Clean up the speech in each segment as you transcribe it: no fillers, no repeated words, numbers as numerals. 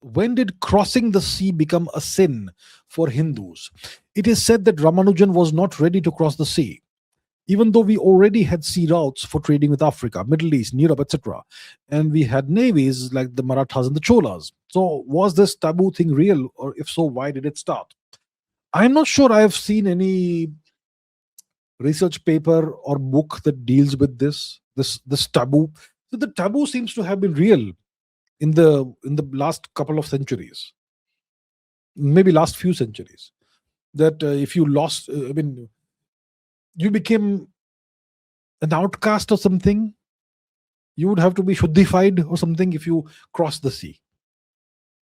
When did crossing the sea become a sin for Hindus? It is said that Ramanujan was not ready to cross the sea, even though we already had sea routes for trading with Africa, Middle East, Europe, etc. And we had navies like the Marathas and the Cholas. So, was this taboo thing real? Or if so, why did it start? I'm not sure I have seen any research paper or book that deals with this taboo. So the taboo seems to have been real in the last couple of centuries, maybe last few centuries. That if you lost, I mean, you became an outcast or something, you would have to be shuddhified or something if you cross the sea.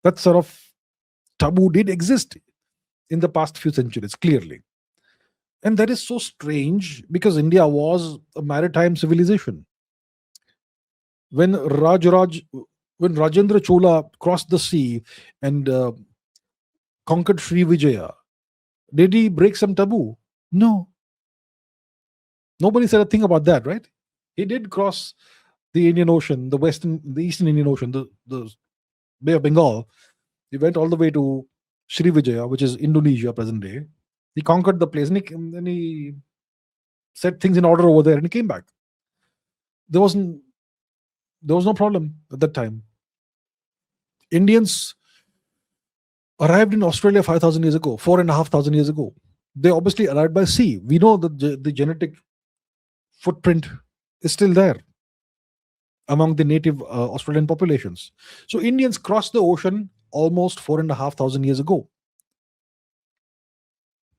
That sort of taboo did exist in the past few centuries, clearly. And that is so strange because India was a maritime civilization. When when Rajendra Chola crossed the sea and conquered Sri Vijaya, did he break some taboo? No. Nobody said a thing about that, right? He did cross the Indian Ocean, the Eastern Indian Ocean, the Bay of Bengal. He went all the way to Sri Vijaya, which is Indonesia present day. He conquered the place and he set things in order over there and he came back. There wasn't there was no problem at that time. Indians arrived in Australia 5,000 years ago, 4,500 years ago. They obviously arrived by sea. We know that the genetic footprint is still there among the native Australian populations. So Indians crossed the ocean almost 4,500 years ago.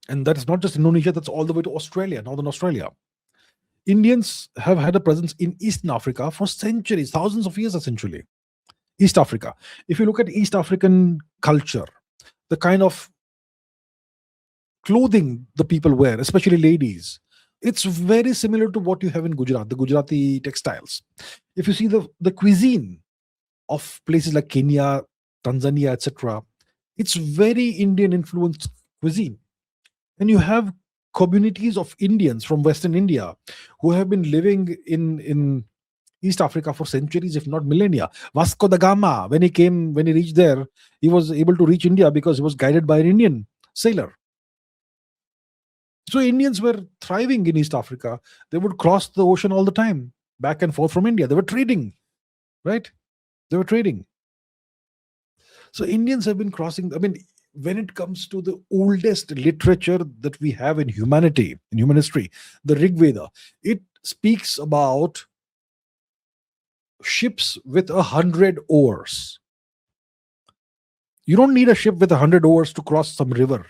And that is not just Indonesia, that's all the way to Australia, northern Australia. Indians have had a presence in Eastern Africa for centuries, thousands of years essentially. East Africa. If you look at East African culture, the kind of clothing the people wear, especially ladies, it's very similar to what you have in Gujarat, the Gujarati textiles. If you see the cuisine of places like Kenya, Tanzania, etc., it's very Indian influenced cuisine. And you have communities of Indians from Western India who have been living in East Africa for centuries, if not millennia. Vasco da Gama, when he reached there, he was able to reach India because he was guided by an Indian sailor. So Indians were thriving in East Africa. They would cross the ocean all the time, back and forth from India. They were trading, right? They were trading. So Indians have been crossing. I mean, when it comes to the oldest literature that we have in humanity, in human history, the Rig Veda, it speaks about ships with 100 oars. You don't need a ship with 100 oars to cross some river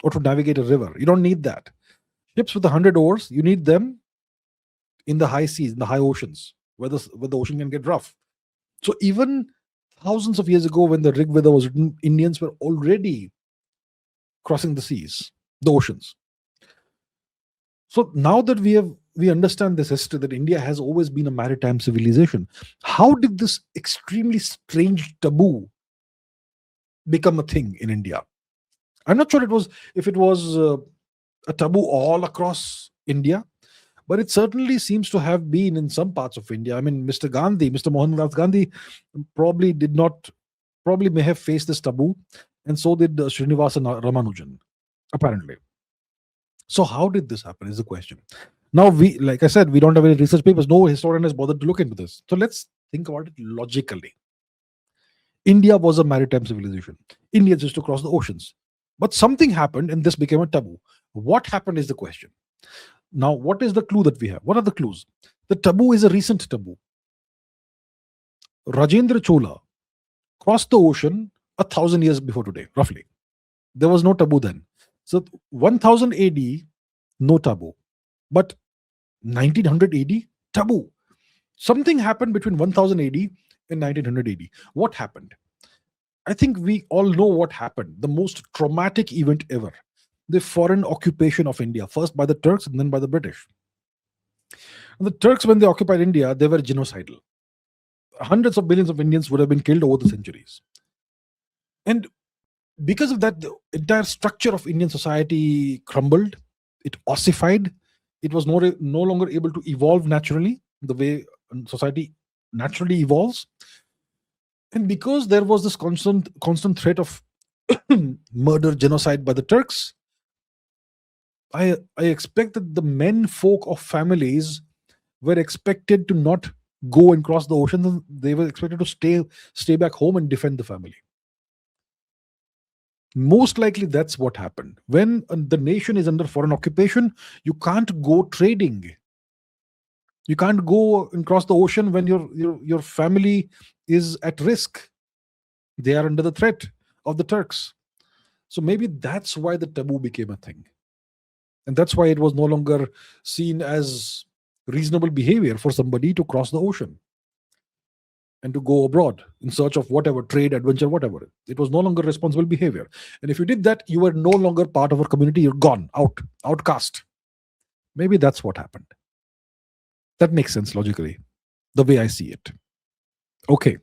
or to navigate a river. You don't need that. Ships with 100 oars, you need them in the high seas, in the high oceans, where the ocean can get rough. So even thousands of years ago, when the Rig Veda was written, Indians were already crossing the seas, the oceans. So now that we understand this history, that India has always been a maritime civilization, how did this extremely strange taboo become a thing in India? I'm not sure if it was a taboo all across India, but it certainly seems to have been in some parts of India. I mean, Mr. Mohandas Gandhi probably may have faced this taboo, and so did Srinivasan Ramanujan, apparently. So how did this happen is the question. Now, like I said, we don't have any research papers. No historian has bothered to look into this. So let's think about it logically. India was a maritime civilization. Indians used to cross the oceans. But something happened and this became a taboo. What happened is the question. Now, what is the clue that we have? What are the clues? The taboo is a recent taboo. Rajendra Chola crossed the ocean 1,000 years before today, roughly. There was no taboo then. So 1000 AD, no taboo. But 1900 AD, taboo. Something happened between 1000 AD and 1900 AD. What happened? I think we all know what happened. The most traumatic event ever. The foreign occupation of India, first by the Turks and then by the British. And the Turks, when they occupied India, they were genocidal. Hundreds of millions of Indians would have been killed over the centuries. And because of that, the entire structure of Indian society crumbled. It ossified. It was no longer able to evolve naturally, the way society naturally evolves. And because there was this constant threat of murder, genocide by the Turks, I expect that the men folk of families were expected to not go and cross the ocean. They were expected to stay back home and defend the family. Most likely that's what happened. When the nation is under foreign occupation, you can't go trading. You can't go and cross the ocean when your family is at risk. They are under the threat of the Turks. So maybe that's why the taboo became a thing. And that's why it was no longer seen as reasonable behavior for somebody to cross the ocean and to go abroad in search of whatever trade, adventure, whatever. It was no longer responsible behavior. And if you did that, you were no longer part of our community. You're gone, outcast. Maybe that's what happened. That makes sense logically, the way I see it. Okay.